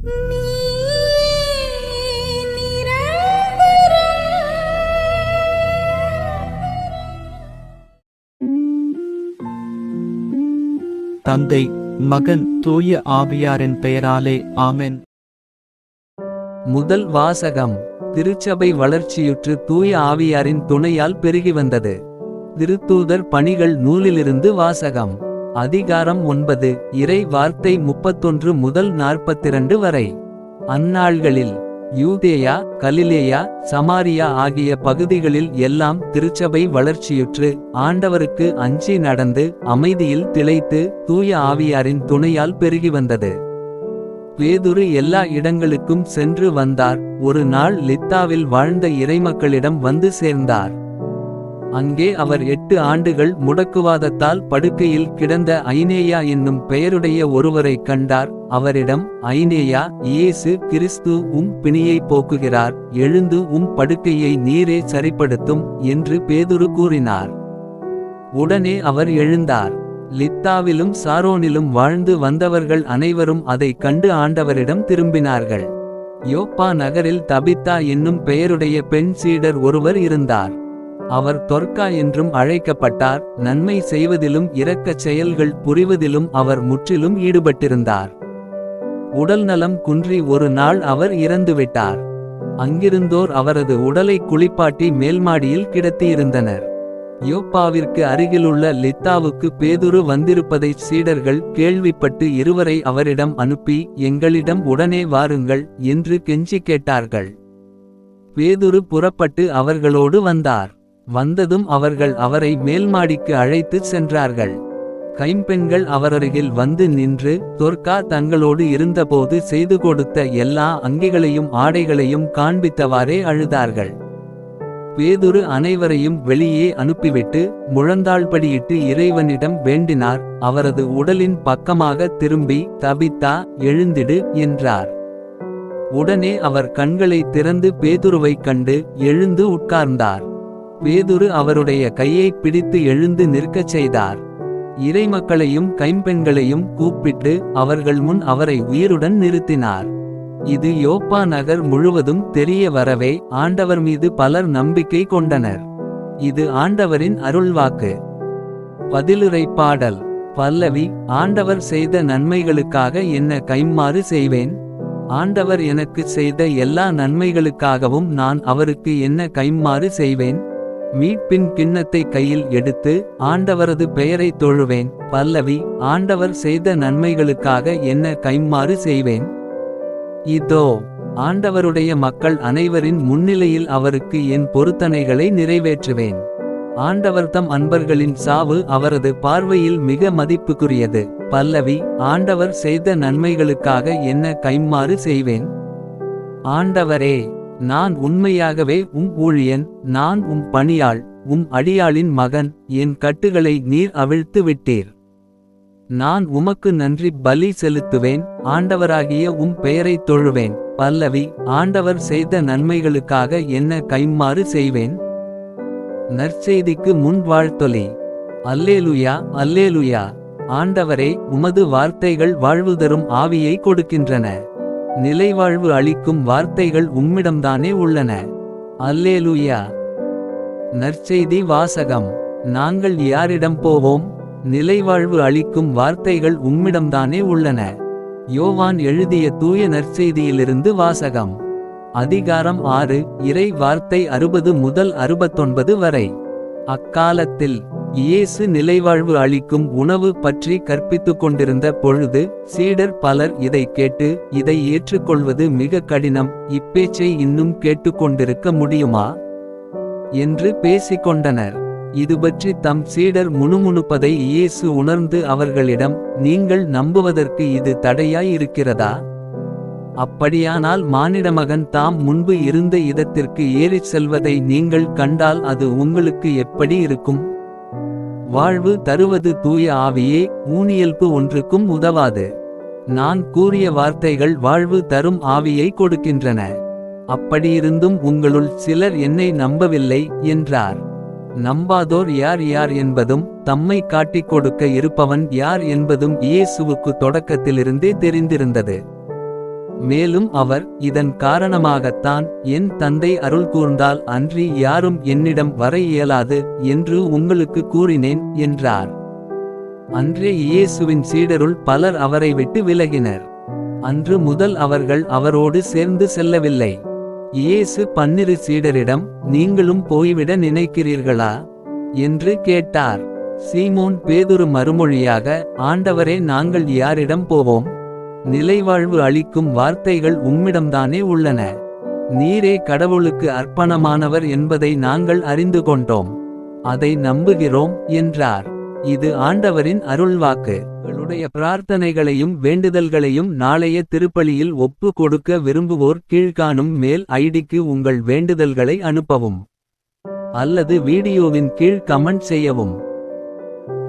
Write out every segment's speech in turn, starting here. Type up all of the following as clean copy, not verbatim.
தந்தை, மகன், தூய ஆவியாரின் பெயராலே ஆமென். முதல் வாசகம். திருச்சபை வளர்ச்சியுற்று தூய ஆவியாரின் துணையால் பெருகி வந்தது. திருத்தூதர் பணிகள் நூலிலிருந்து வாசகம். அதிகாரம் 9. இறை வார்த்தை 31 முதல் 42 வரை. அந்நாள்களில் யூதேயா, கலிலேயா, சமாரியா ஆகிய பகுதிகளில் எல்லாம் திருச்சபை வளர்ச்சியுற்று ஆண்டவருக்கு அஞ்சி நடந்து அமைதியில் திளைத்து தூய ஆவியாரின் துணையால் பெருகி வந்தது. பேதுரு எல்லா இடங்களுக்கும் சென்று வந்தார். ஒரு நாள் லித்தாவில் வாழ்ந்த இறைமக்களிடம் வந்து சேர்ந்தார். அங்கே அவர் 8 ஆண்டுகள் முடக்குவாதத்தால் படுக்கையில் கிடந்த ஐனேயா என்னும் பெயருடைய ஒருவரை கண்டார். அவரிடம், ஐனேயா, இயேசு கிறிஸ்து பிணியை போக்குகிறார், எழுந்து படுக்கையை நீரே சரிப்படுத்தும் என்று பேதுரு கூறினார். உடனே அவர் எழுந்தார். லித்தாவிலும் சாரோனிலும் வாழ்ந்து வந்தவர்கள் அனைவரும் அதை கண்டு ஆண்டவரிடம் திரும்பினார்கள். யோப்பா நகரில் தபித்தா என்னும் பெயருடைய பெண் சீடர் ஒருவர் இருந்தார். அவர் தொர்க்கா என்றும் அழைக்கப்பட்டார். நன்மை செய்வதிலும் இரக்கச் செயல்கள் புரிவதிலும் அவர் முற்றிலும் ஈடுபட்டிருந்தார். உடல்நலம் குன்றி ஒரு நாள் அவர் இறந்துவிட்டார். அங்கிருந்தோர் அவரது உடலை குளிப்பாட்டி மேல்மாடியில் கிடத்தியிருந்தனர். யோப்பாவிற்கு அருகிலுள்ள லித்தாவுக்கு பேதுரு வந்திருப்பதைச் சீடர்கள் கேள்விப்பட்டு இருவரை அவரிடம் அனுப்பி, எங்களிடம் உடனே வாருங்கள் என்று கெஞ்சி கேட்டார்கள். பேதுரு புறப்பட்டு அவர்களோடு வந்தார். வந்ததும் அவர்கள் அவரை மேல்மாடிக்கு அழைத்துச் சென்றார்கள். கைம்பெண்கள் அவரருகில் வந்து நின்று, தொர்க்கா தங்களோடு இருந்தபோது செய்து கொடுத்த எல்லா அங்கிகளையும் ஆடைகளையும் காண்பித்தவாறே அழுதார்கள். பேதுரு அனைவரையும் வெளியே அனுப்பிவிட்டு முழந்தாள்படியிட்டு இறைவனிடம் வேண்டினார். அவரது உடலின் பக்கமாக திரும்பி, தபித்தா, எழுந்திடு என்றார். உடனே அவர் கண்களை திறந்து பேதுருவைக் கண்டு எழுந்து உட்கார்ந்தார். பேதுரு அவருடைய கையை பிடித்து எழுந்து நிற்கச் செய்தார். இறைமக்களையும் கைம்பெண்களையும் கூப்பிட்டு அவர்கள் முன் அவரை உயிருடன் நிறுத்தினார். இது யோப்பா நகர் முழுவதும் தெரிய வரவே ஆண்டவர் மீது பலர் நம்பிக்கை கொண்டனர். இது ஆண்டவரின் அருள்வாக்கு. பதிலுரை பாடல். பல்லவி. ஆண்டவர் செய்த நன்மைகளுக்காக என்ன கைம்மாறு செய்வேன்? ஆண்டவர் எனக்கு செய்த எல்லா நன்மைகளுக்காகவும் நான் அவருக்கு என்ன கைம்மாறு செய்வேன்? மீட்பின் கிண்ணத்தை கையில் எடுத்து ஆண்டவரது பெயரை தொழுவேன். பல்லவி. ஆண்டவர் செய்த நன்மைகளுக்காக என்ன கைம்மாறு செய்வேன்? இதோ ஆண்டவருடைய மக்கள் அனைவரின் முன்னிலையில் அவருக்கு என் பொருத்தனைகளை நிறைவேற்றுவேன். ஆண்டவர்தம் அன்பர்களின் சாவு அவரது பார்வையில் மிக மதிப்புக்குரியது. பல்லவி. ஆண்டவர் செய்த நன்மைகளுக்காக என்ன கைம்மாறு செய்வேன்? ஆண்டவரே, நான் உண்மையாகவே ஊழியன், நான் பணியாள், அடியாளின் மகன். என் கட்டுகளை நீர் அவிழ்த்து விட்டீர். நான் உமக்கு நன்றி பலி செலுத்துவேன். ஆண்டவராகிய பெயரை தொழுவேன். பல்லவி. ஆண்டவர் செய்த நன்மைகளுக்காக என்ன கைம்மாறு செய்வேன்? நற்செய்திக்கு முன் வாழ்த்தொலி. அல்லேலுயா, அல்லேலுயா. ஆண்டவரே, உமது வார்த்தைகள் வாழ்வு தரும் ஆவியை கொடுக்கின்றன. நிலைவாழ்வு அளிக்கும் வார்த்தைகள் உம்மிடம்தானே உள்ளன. அல்லேலுயா. நற்செய்தி வாசகம். நாங்கள் யாரிடம் போவோம்? நிலைவாழ்வு அளிக்கும் வார்த்தைகள் உம்மிடம்தானே உள்ளன. யோவான் எழுதிய தூய நற்செய்தியிலிருந்து வாசகம். அதிகாரம் 6. இறை வார்த்தை 60 முதல் 69 வரை. அக்காலத்தில் இயேசு நிலைவாழ்வு அளிக்கும் உணவு பற்றி கற்பித்துக் கொண்டிருந்த பொழுது சீடர் பலர் இதை கேட்டு, இதை ஏற்றுக்கொள்வது மிக கடினம், இப்பேச்சை இன்னும் கேட்டுக்கொண்டிருக்க முடியுமா என்று பேசிக்கொண்டனர். இதுபற்றி தம் சீடர் முணுமுணுப்பதை இயேசு உணர்ந்து அவர்களிடம், நீங்கள் நம்புவதற்கு இது தடையாய் இருக்கிறதா? அப்படியானால் மானிடமகன் தாம் முன்பு இருந்த இடத்திற்கு ஏறிச் செல்வதை நீங்கள் கண்டால் அது உங்களுக்கு எப்படி இருக்கும்? வாழ்வு தருவது தூய ஆவியே, ஊனியல்பு ஒன்றுக்கும் உதவாது. நான் கூறிய வார்த்தைகள் வாழ்வு தரும் ஆவியை கொடுக்கின்றன. அப்படியிருந்தும் உங்களுள் சிலர் என்னை நம்பவில்லை என்றார். நம்பாதோர் யார் யார் என்பதும் தம்மை காட்டிக் கொடுக்க இருப்பவன் யார் என்பதும் இயேசுவுக்கு தொடக்கத்திலிருந்தே தெரிந்திருந்தது. மேலும் அவர், இதன் காரணமாகத்தான் என் தந்தை அருள் கூர்ந்தால் அன்றி யாரும் என்னிடம் வர இயலாது என்று உங்களுக்கு கூறினேன் என்றார். அன்றே இயேசுவின் சீடருள் பலர் அவரை விட்டு விலகினர். அன்று முதல் அவர்கள் அவரோடு சேர்ந்து செல்லவில்லை. இயேசு 12 சீடரிடம், நீங்களும் போய்விட நினைக்கிறீர்களா என்று கேட்டார். சீமோன் பேதுரு மறுமொழியாக, ஆண்டவரே, நாங்கள் யாரிடம் போவோம்? நிலைவாழ்வு அளிக்கும் வார்த்தைகள் உம்மிடம்தானே உள்ளன. நீரே கடவுளுக்கு அர்ப்பணமானவர் என்பதை நாங்கள் அறிந்து கொண்டோம். அதை நம்புகிறோம் என்றார். இது ஆண்டவரின் அருள்வாக்கு. உங்களுடைய பிரார்த்தனைகளையும் வேண்டுதல்களையும் நாளைய திருப்பலியில் ஒப்பு கொடுக்க விரும்புவோர் கீழ்காணும் மெயில் ஐடிக்கு உங்கள் வேண்டுதல்களை அனுப்பவும். அல்லது வீடியோவின் கீழ் கமெண்ட் செய்யவும்.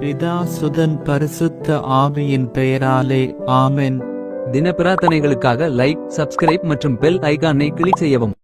பிதா சுதன் பரிசுத்த ஆவியின் பெயராலே ஆமென். தின பிரார்த்தனைகளுக்காக லைக், சப்ஸ்கிரைப் மற்றும் பெல் ஐகானை கிளிக் செய்யவும்.